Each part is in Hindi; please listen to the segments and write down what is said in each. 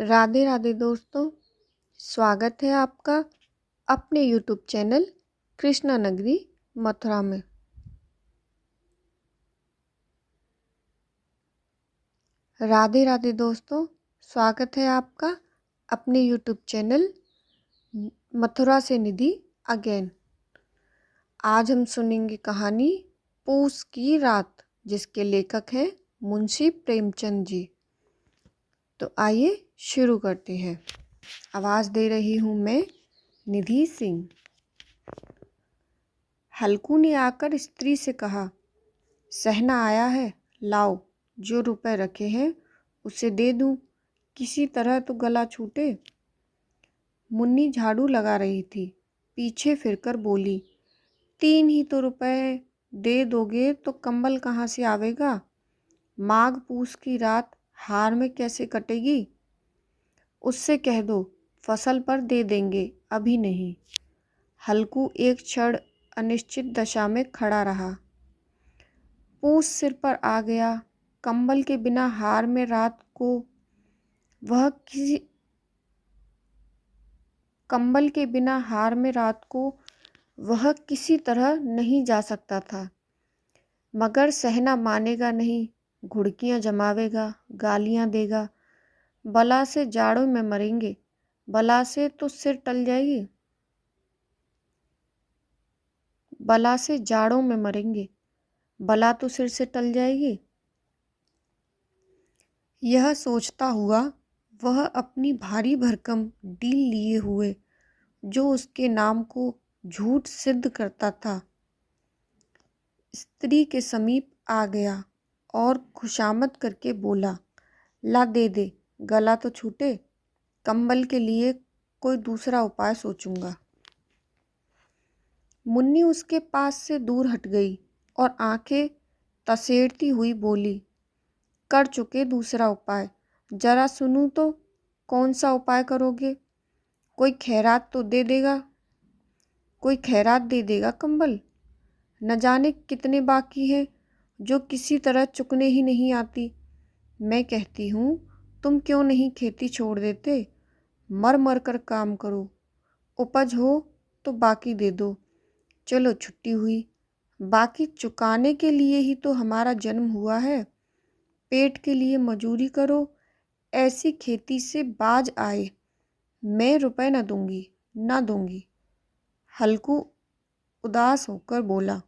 राधे राधे दोस्तों, स्वागत है आपका अपने YouTube चैनल कृष्णा नगरी मथुरा में। राधे राधे दोस्तों, स्वागत है आपका अपने YouTube चैनल मथुरा से निधि अगेन। आज हम सुनेंगे कहानी पूस की रात, जिसके लेखक हैं मुंशी प्रेमचंद जी। तो आइए शुरू करते हैं। आवाज़ दे रही हूँ मैं, निधि सिंह। हल्कू ने आकर स्त्री से कहा, सहना आया है, लाओ जो रुपए रखे हैं उसे दे दूं, किसी तरह तो गला छूटे। मुन्नी झाड़ू लगा रही थी, पीछे फिरकर बोली, 3 ही तो रुपए दे दोगे तो कंबल कहाँ से आवेगा? माघ पूस की रात हार में कैसे कटेगी? उससे कह दो फसल पर दे देंगे, अभी नहीं। हल्कू एक क्षण अनिश्चित दशा में खड़ा रहा। पूस सिर पर आ गया। कंबल के बिना हार में रात को वह किसी तरह नहीं जा सकता था। मगर सहना मानेगा नहीं, घुड़कियां जमावेगा, गालियां देगा। बला से जाड़ों में मरेंगे, बला से तो सिर टल जाएगी। बला से जाड़ों में मरेंगे, बला तो सिर से टल जाएगी। यह सोचता हुआ वह अपनी भारी भरकम डील लिए हुए, जो उसके नाम को झूठ सिद्ध करता था, स्त्री के समीप आ गया और खुशामद करके बोला, ला दे दे, गला तो छूटे। कंबल के लिए कोई दूसरा उपाय सोचूंगा। मुन्नी उसके पास से दूर हट गई और आंखें तसेड़ती हुई बोली, कर चुके दूसरा उपाय, जरा सुनूं तो। कौन सा उपाय करोगे? कोई खैरात तो दे देगा, कोई खैरात दे देगा कंबल। न जाने कितने बाकी हैं जो किसी तरह चुकने ही नहीं आती। मैं कहती हूँ, तुम क्यों नहीं खेती छोड़ देते? मर मर कर काम करो, उपज हो तो बाकी दे दो। चलो छुट्टी हुई, बाकी चुकाने के लिए ही तो हमारा जन्म हुआ है। पेट के लिए मजूरी करो, ऐसी खेती से बाज आए। मैं रुपए न दूंगी, न दूंगी। हल्कू उदास होकर बोला,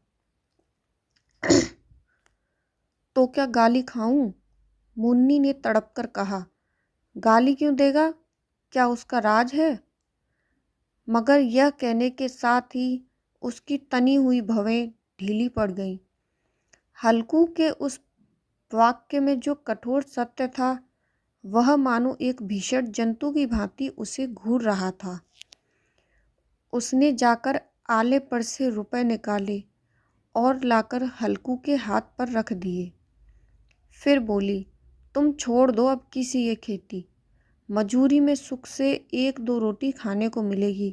तो क्या गाली खाऊं? मुन्नी ने तड़प कर कहा, गाली क्यों देगा? क्या उसका राज है? मगर यह कहने के साथ ही उसकी तनी हुई भवें ढीली पड़ गईं। हल्कू के उस वाक्य में जो कठोर सत्य था, वह मानो एक भीषण जंतु की भांति उसे घूर रहा था। उसने जाकर आले पर से रुपए निकाले और लाकर हल्कू के हाथ पर रख दिए। फिर बोली, तुम छोड़ दो अब किसी ये खेती। मजूरी में सुख से 1-2 रोटी खाने को मिलेगी,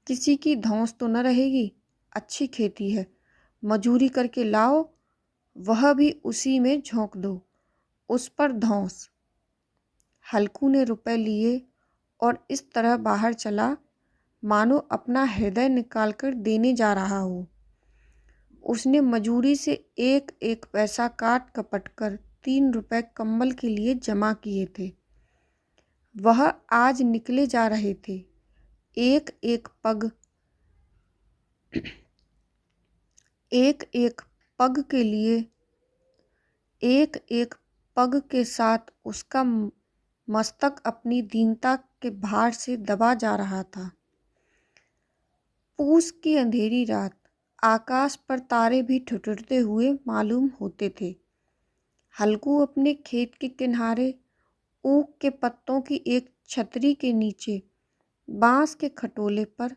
किसी की धौंस तो न रहेगी। अच्छी खेती है, मजूरी करके लाओ, वह भी उसी में झोंक दो, उस पर धौंस। हल्कू ने रुपए लिए और इस तरह बाहर चला मानो अपना हृदय निकालकर देने जा रहा हो। उसने मजूरी से 1-1 पैसा काट कपट कर 3 रुपए कंबल के लिए जमा किए थे। वह आज निकले जा रहे थे। एक एक पग के साथ उसका मस्तक अपनी दीनता के भार से दबा जा रहा था। पूस की अंधेरी रात, आकाश पर तारे भी ठुठुरते हुए मालूम होते थे। हल्कू अपने खेत के किनारे ऊख के पत्तों की एक छतरी के नीचे बांस के खटोले पर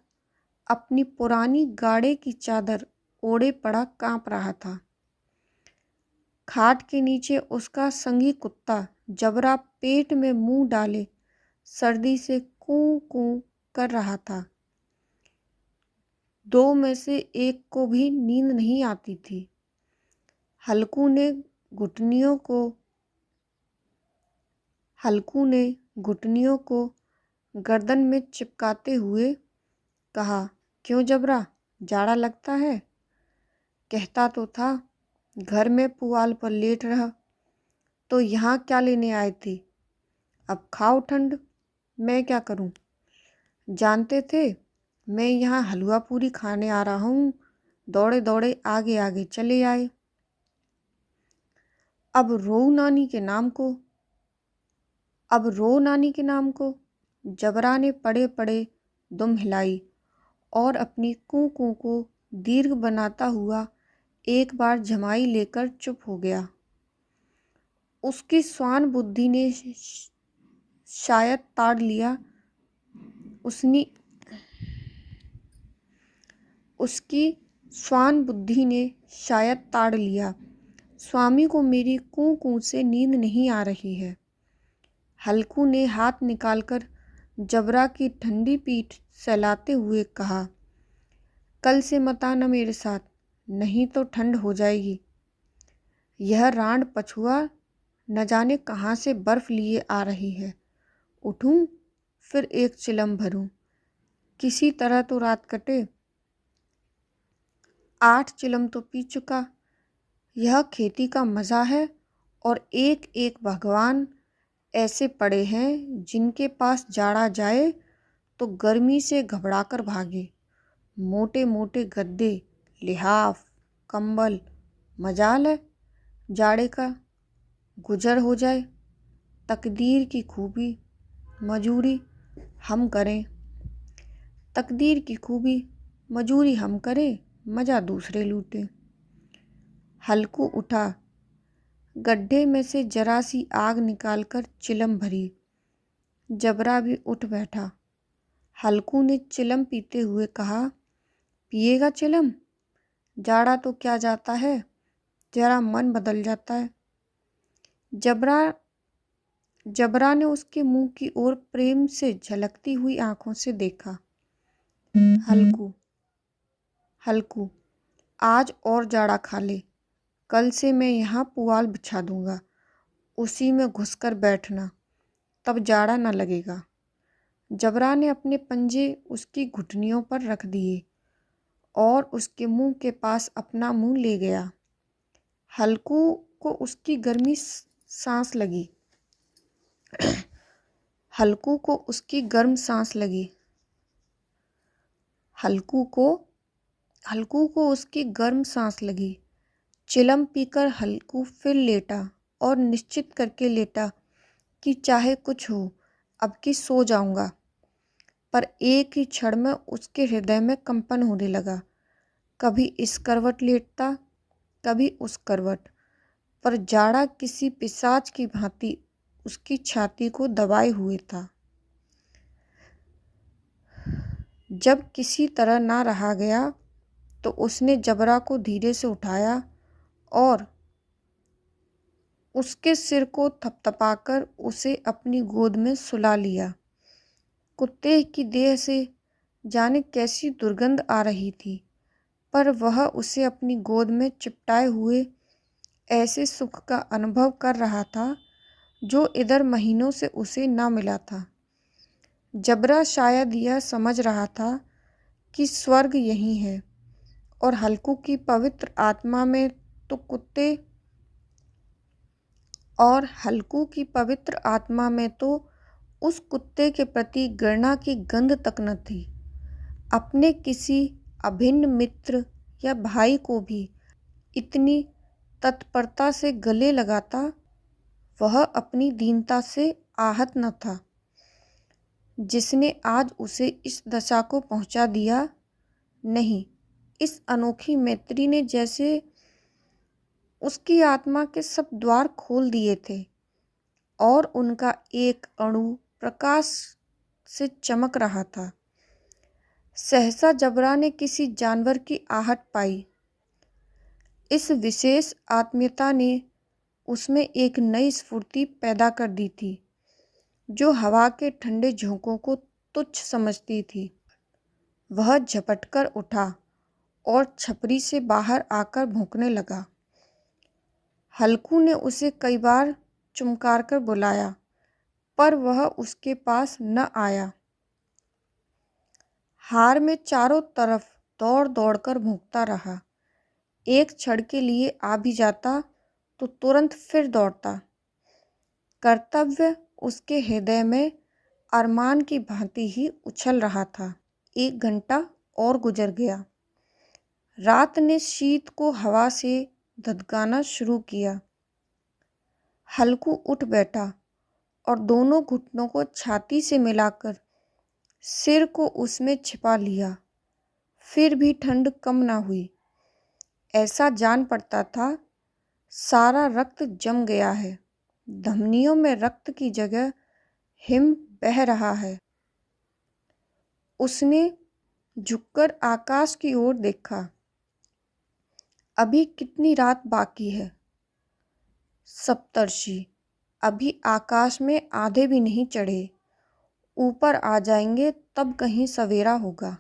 अपनी पुरानी गाड़े की चादर ओढ़े पड़ा कांप रहा था। खाट के नीचे उसका संगी कुत्ता जबरा पेट में मुंह डाले सर्दी से कूं कूं कर रहा था। 2 में से एक को भी नींद नहीं आती थी। हल्कू ने घुटनियों को गर्दन में चिपकाते हुए कहा, क्यों जबरा, जाड़ा लगता है? कहता तो था घर में पुआल पर लेट रहा, तो यहाँ क्या लेने आए थे? अब खाओ ठंड, मैं क्या करूं? जानते थे मैं यहाँ हलवा पूरी खाने आ रहा हूँ, दौड़े दौड़े आगे आगे चले आए। अब रो नानी के नाम को, अब रो नानी के नाम को। जबरा ने पड़े पड़े दुम हिलाई और अपनी कू कू को दीर्घ बनाता हुआ एक बार जमाई लेकर चुप हो गया। उसकी स्वान बुद्धि ने शायद ताड़ लिया, उसकी स्वान बुद्धि ने शायद ताड़ लिया, स्वामी को मेरी कू कू से नींद नहीं आ रही है। हल्कू ने हाथ निकालकर जबरा की ठंडी पीठ सहलाते हुए कहा, कल से मत आना मेरे साथ, नहीं तो ठंड हो जाएगी। यह रांड पछुआ न जाने कहाँ से बर्फ लिए आ रही है। उठूं फिर एक चिलम भरूं, किसी तरह तो रात कटे। 8 चिलम तो पी चुका। यह खेती का मज़ा है और एक एक भगवान ऐसे पड़े हैं जिनके पास जाड़ा जाए तो गर्मी से घबराकर भागे। मोटे मोटे गद्दे, लिहाफ, कंबल, मजाल है जाड़े का गुजर हो जाए। तकदीर की खूबी, मजूरी हम करें, तकदीर की खूबी मजूरी हम करें, मज़ा दूसरे लूटें। हल्कू उठा, गड्ढे में से जरा सी आग निकालकर चिलम भरी। जबरा भी उठ बैठा। हल्कू ने चिलम पीते हुए कहा, पिएगा चिलम? जाड़ा तो क्या जाता है, जरा मन बदल जाता है। जबरा ने उसके मुंह की ओर प्रेम से झलकती हुई आंखों से देखा। हल्कू, आज और जाड़ा खा ले, कल से मैं यहाँ पुआल बिछा दूंगा, उसी में घुसकर बैठना, तब जाड़ा न लगेगा। जबरा ने अपने पंजे उसकी घुटनियों पर रख दिए और उसके मुंह के पास अपना मुंह ले गया। हल्कू को उसकी गर्मी सांस लगी। हल्कू को उसकी गर्म सांस लगी। हल्कू को उसकी गर्म सांस लगी। चिलम पीकर हल्कू फिर लेटा और निश्चित करके लेटा कि चाहे कुछ हो, अब की सो जाऊंगा। पर एक ही क्षण में उसके हृदय में कंपन होने लगा। कभी इस करवट लेटता, कभी उस करवट, पर जाड़ा किसी पिशाच की भांति उसकी छाती को दबाए हुए था। जब किसी तरह ना रहा गया तो उसने जबरा को धीरे से उठाया और उसके सिर को थपथपाकर उसे अपनी गोद में सुला लिया। कुत्ते की देह से जाने कैसी दुर्गंध आ रही थी, पर वह उसे अपनी गोद में चिपटाए हुए ऐसे सुख का अनुभव कर रहा था जो इधर महीनों से उसे ना मिला था। जबरा शायद यह समझ रहा था कि स्वर्ग यही है और हल्कू की पवित्र आत्मा में तो उस कुत्ते के प्रति घृणा की गंध तक न थी। अपने किसी अभिन्न मित्र या भाई को भी इतनी तत्परता से गले लगाता वह अपनी दीनता से आहत न था, जिसने आज उसे इस दशा को पहुंचा दिया। नहीं, इस अनोखी मैत्री ने जैसे उसकी आत्मा के सब द्वार खोल दिए थे और उनका एक अणु प्रकाश से चमक रहा था। सहसा जबरा ने किसी जानवर की आहट पाई। इस विशेष आत्मीयता ने उसमें एक नई स्फूर्ति पैदा कर दी थी जो हवा के ठंडे झोंकों को तुच्छ समझती थी। वह झपटकर उठा और छपरी से बाहर आकर भौंकने लगा। हल्कू ने उसे कई बार चुमकार कर बुलाया, पर वह उसके पास न आया। हार में चारों तरफ दौड़ दौड़ कर भौंकता रहा। एक क्षण के लिए आ भी जाता तो तुरंत फिर दौड़ता। कर्तव्य उसके हृदय में अरमान की भांति ही उछल रहा था। 1 घंटा और गुजर गया। रात ने शीत को हवा से धधकाना शुरू किया। हल्कू उठ बैठा और दोनों घुटनों को छाती से मिलाकर सिर को उसमें छिपा लिया। फिर भी ठंड कम न हुई। ऐसा जान पड़ता था सारा रक्त जम गया है। धमनियों में रक्त की जगह हिम बह रहा है। उसने झुककर आकाश की ओर देखा। अभी कितनी रात बाकी है? सप्तर्षि, अभी आकाश में आधे भी नहीं चढ़े। ऊपर आ जाएंगे तब कहीं सवेरा होगा।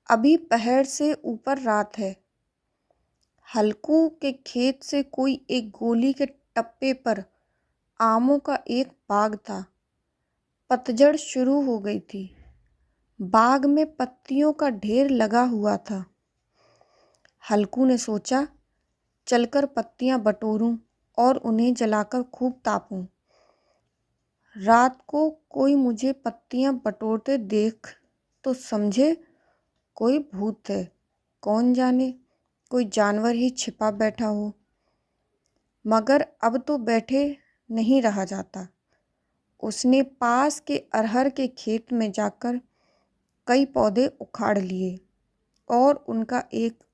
अभी पहाड़ से ऊपर रात है। हल्कू के खेत से कोई एक गोली के टप्पे पर आमों का एक बाग था। पतझड़ शुरू हो गई थी। बाग में पत्तियों का ढेर लगा हुआ था। हल्कू ने सोचा, चलकर पत्तियां बटोरूं और उन्हें जलाकर खूब तापूं। रात को कोई मुझे पत्तियां बटोरते देख तो समझे कोई भूत है। कौन जाने कोई जानवर ही छिपा बैठा हो। मगर अब तो बैठे नहीं रहा जाता। उसने पास के अरहर के खेत में जाकर कई पौधे उखाड़ लिए और उनका एक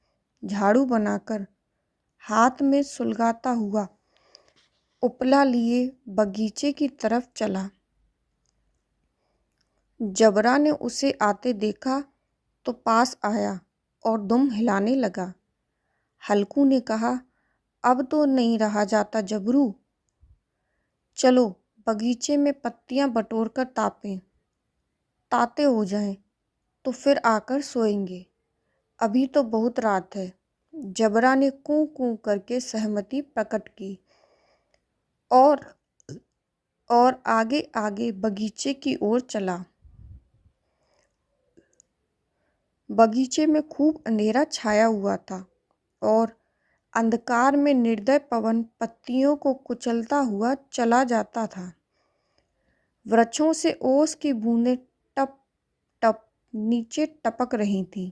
झाड़ू बनाकर हाथ में सुलगाता हुआ उपला लिए बगीचे की तरफ चला। जबरा ने उसे आते देखा तो पास आया और दुम हिलाने लगा। हल्कू ने कहा, अब तो नहीं रहा जाता जबरू, चलो बगीचे में पत्तियां बटोर कर तापें। ताते हो जाएं तो फिर आकर सोएंगे। अभी तो बहुत रात है। जबरा ने कूं कूं करके सहमति प्रकट की और आगे आगे बगीचे की ओर चला। बगीचे में खूब अंधेरा छाया हुआ था और अंधकार में निर्दय पवन पत्तियों को कुचलता हुआ चला जाता था। वृक्षों से ओस की बूंदें टप टप नीचे टपक रही थीं।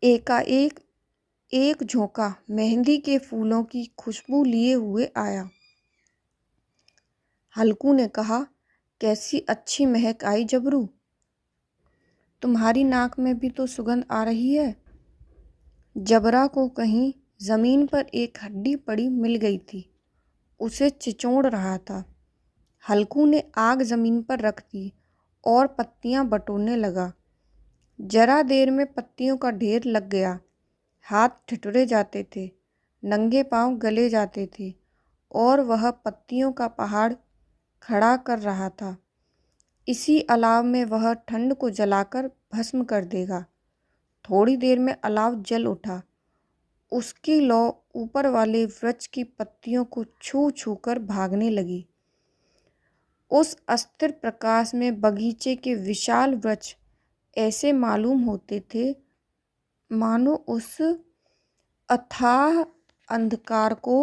एकाएक एक झोंका मेहंदी के फूलों की खुशबू लिए हुए आया। हल्कू ने कहा, कैसी अच्छी महक आई जबरू। तुम्हारी नाक में भी तो सुगंध आ रही है। जबरा को कहीं जमीन पर एक हड्डी पड़ी मिल गई थी। उसे चिचोड़ रहा था। हल्कू ने आग जमीन पर रख दी और पत्तियां बटोरने लगा। जरा देर में पत्तियों का ढेर लग गया। हाथ ठिठुरे जाते थे, नंगे पांव गले जाते थे और वह पत्तियों का पहाड़ खड़ा कर रहा था। इसी अलाव में वह ठंड को जलाकर भस्म कर देगा। थोड़ी देर में अलाव जल उठा। उसकी लौ ऊपर वाले वृक्ष की पत्तियों को छू छू कर भागने लगी। उस अस्थिर प्रकाश में बगीचे के विशाल वृक्ष ऐसे मालूम होते थे मानो उस अथाह अंधकार को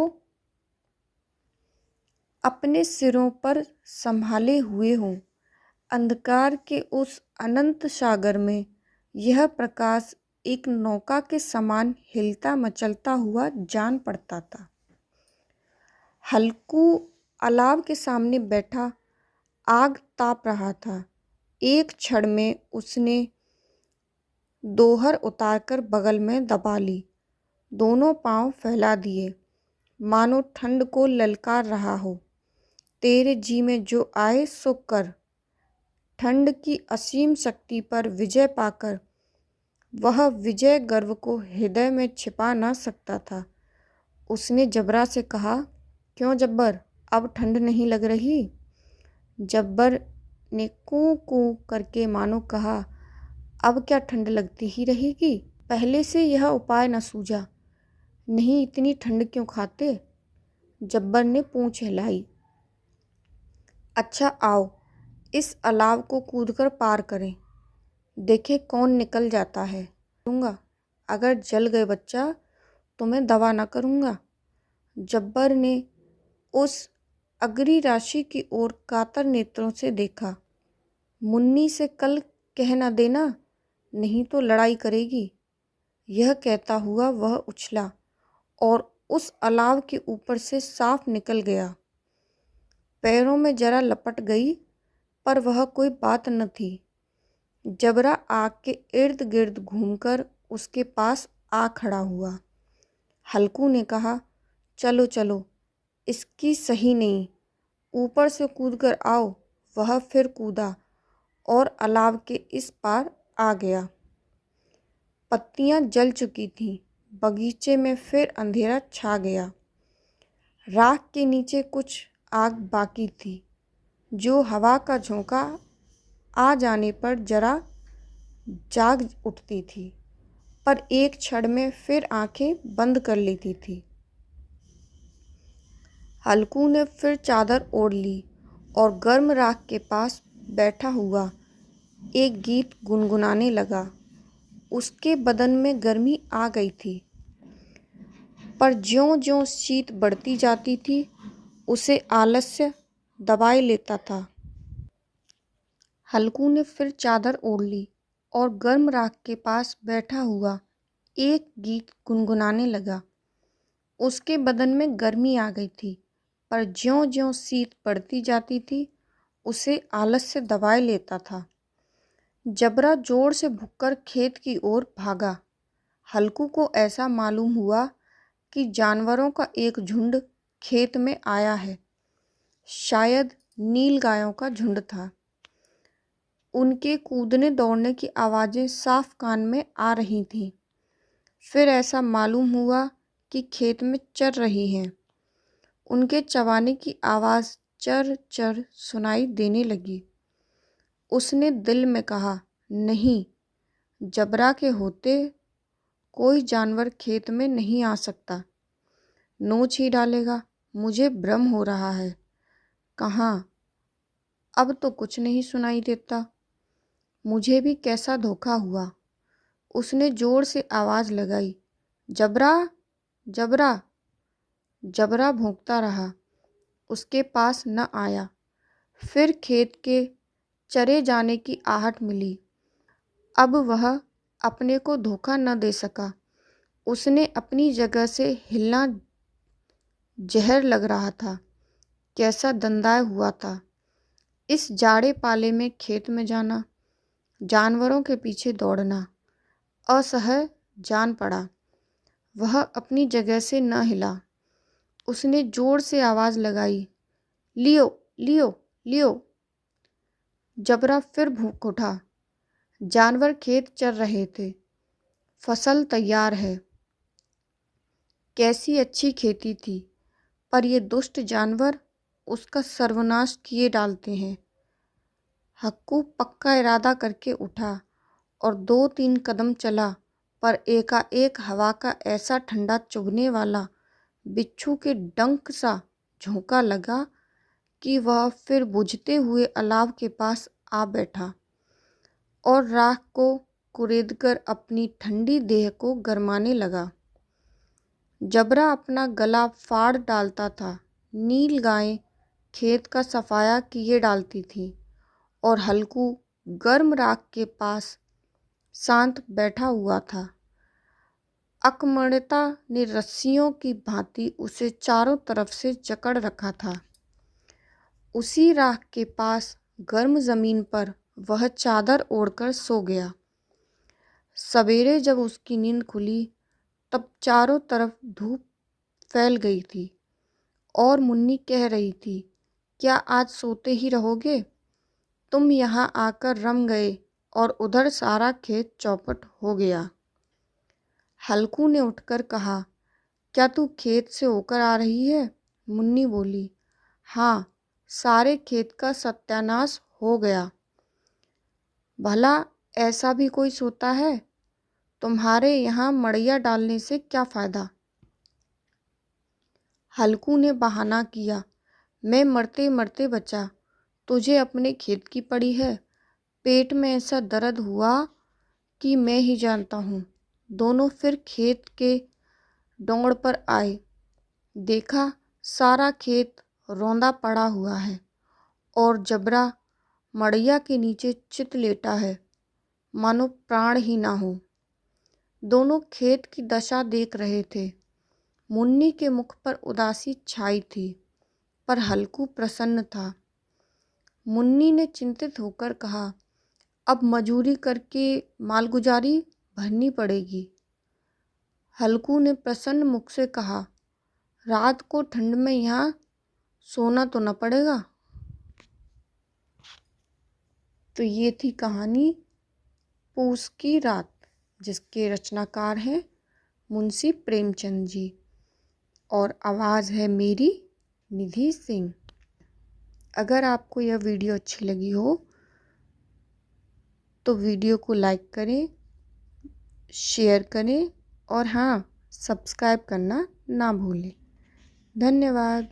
अपने सिरों पर संभाले हुए हों। अंधकार के उस अनंत सागर में यह प्रकाश एक नौका के समान हिलता मचलता हुआ जान पड़ता था। हल्कू अलाव के सामने बैठा आग ताप रहा था। एक क्षण में उसने दोहर उतारकर बगल में दबा ली। दोनों पांव फैला दिए मानो ठंड को ललकार रहा हो। तेरे जी में जो आए सो कर। ठंड की असीम शक्ति पर विजय पाकर वह विजय गर्व को हृदय में छिपा ना सकता था। उसने जबरा से कहा, क्यों जब्बर, अब ठंड नहीं लग रही? जब्बर ने कूं कूं करके मानो कहा, अब क्या ठंड लगती ही रहेगी? पहले से यह उपाय न सूझा। नहीं इतनी ठंड क्यों खाते? जब्बर ने पूंछ हिलाई। अच्छा आओ, इस अलाव को कूदकर पार करें, देखे कौन निकल जाता है। करूँगा, अगर जल गए बच्चा तो मैं दवा ना करूँगा। जब्बर ने उस अगरी राशि की ओर कातर नेत्रों से देखा। मुन्नी से कल कह न देना, नहीं तो लड़ाई करेगी। यह कहता हुआ वह उछला और उस अलाव के ऊपर से साफ निकल गया। पैरों में जरा लपट गई, पर वह कोई बात न थी। जबरा आग के इर्द गिर्द घूमकर उसके पास आ खड़ा हुआ। हल्कू ने कहा, चलो चलो, इसकी सही नहीं, ऊपर से कूदकर आओ। वह फिर कूदा और अलाव के इस पार आ गया। पत्तियां जल चुकी थीं। बगीचे में फिर अंधेरा छा गया। राख के नीचे कुछ आग बाकी थी, जो हवा का झोंका आ जाने पर जरा जाग उठती थी, पर एक क्षण में फिर आंखें बंद कर लेती थी। हल्कू ने फिर चादर ओढ़ ली और गर्म राख के पास बैठा हुआ एक गीत गुनगुनाने लगा। उसके बदन में गर्मी आ गई थी, पर ज्यों-ज्यों शीत बढ़ती जाती थी, उसे आलस्य दबाए लेता था। हल्कू ने फिर चादर ओढ़ ली और गर्म राख के पास बैठा हुआ एक गीत गुनगुनाने लगा। उसके बदन में गर्मी आ गई थी, पर ज्यों-ज्यों शीत बढ़ती जाती थी, उसे आलस्य दबाए लेता था। जबरा जोर से भुक्कर खेत की ओर भागा। हल्कू को ऐसा मालूम हुआ कि जानवरों का एक झुंड खेत में आया है। शायद नील गायों का झुंड था। उनके कूदने दौड़ने की आवाज़ें साफ कान में आ रही थीं। फिर ऐसा मालूम हुआ कि खेत में चर रही हैं। उनके चबाने की आवाज़ चर चर सुनाई देने लगी। उसने दिल में कहा, नहीं, जबरा के होते कोई जानवर खेत में नहीं आ सकता, नोच ही डालेगा। मुझे भ्रम हो रहा है। कहाँ, अब तो कुछ नहीं सुनाई देता। मुझे भी कैसा धोखा हुआ। उसने जोर से आवाज़ लगाई, जबरा, जबरा। जबरा भौंकता रहा, उसके पास न आया। फिर खेत के चरे जाने की आहट मिली। अब वह अपने को धोखा न दे सका। उसने अपनी जगह से हिलना जहर लग रहा था। कैसा दंदाए हुआ था। इस जाड़े पाले में खेत में जाना, जानवरों के पीछे दौड़ना, असह्य जान पड़ा। वह अपनी जगह से न हिला। उसने जोर से आवाज़ लगाई, लियो, लियो, लियो। जबरा फिर भूख उठा। जानवर खेत चर रहे थे। फसल तैयार है। कैसी अच्छी खेती थी, पर ये दुष्ट जानवर उसका सर्वनाश किए डालते हैं। हक्कू पक्का इरादा करके उठा और 2-3 कदम चला, पर एकाएक हवा का ऐसा ठंडा चुभने वाला बिच्छू के डंक सा झोंका लगा कि वह फिर बुझते हुए अलाव के पास आ बैठा और राख को कुरेदकर अपनी ठंडी देह को गरमाने लगा। जबरा अपना गला फाड़ डालता था। नील गायें खेत का सफाया किए डालती थीं और हल्कू गर्म राख के पास शांत बैठा हुआ था। अकमण्यता ने रस्सियों की भांति उसे चारों तरफ से जकड़ रखा था। उसी राख के पास गर्म जमीन पर वह चादर ओढ़कर सो गया। सवेरे जब उसकी नींद खुली, तब चारों तरफ धूप फैल गई थी और मुन्नी कह रही थी, क्या आज सोते ही रहोगे? तुम यहाँ आकर रम गए और उधर सारा खेत चौपट हो गया। हल्कू ने उठकर कहा, क्या तू खेत से होकर आ रही है? मुन्नी बोली, हाँ, सारे खेत का सत्यानाश हो गया। भला ऐसा भी कोई सोता है? तुम्हारे यहाँ मड़ैया डालने से क्या फ़ायदा? हल्कू ने बहाना किया, मैं मरते मरते बचा, तुझे अपने खेत की पड़ी है। पेट में ऐसा दर्द हुआ कि मैं ही जानता हूँ। दोनों फिर खेत के डोंगड़ पर आए। देखा सारा खेत रौंदा पड़ा हुआ है और जबरा मड़ैया के नीचे चित लेटा है, मानो प्राण ही ना हो। दोनों खेत की दशा देख रहे थे। मुन्नी के मुख पर उदासी छाई थी, पर हल्कू प्रसन्न था। मुन्नी ने चिंतित होकर कहा, अब मजूरी करके मालगुजारी भरनी पड़ेगी। हल्कू ने प्रसन्न मुख से कहा, रात को ठंड में यहाँ सोना तो न पड़ेगा। तो ये थी कहानी पूस की रात, जिसके रचनाकार हैं मुंशी प्रेमचंद जी, और आवाज़ है मेरी निधि सिंह। अगर आपको यह वीडियो अच्छी लगी हो तो वीडियो को लाइक करें, शेयर करें और हाँ, सब्सक्राइब करना ना भूलें। धन्यवाद।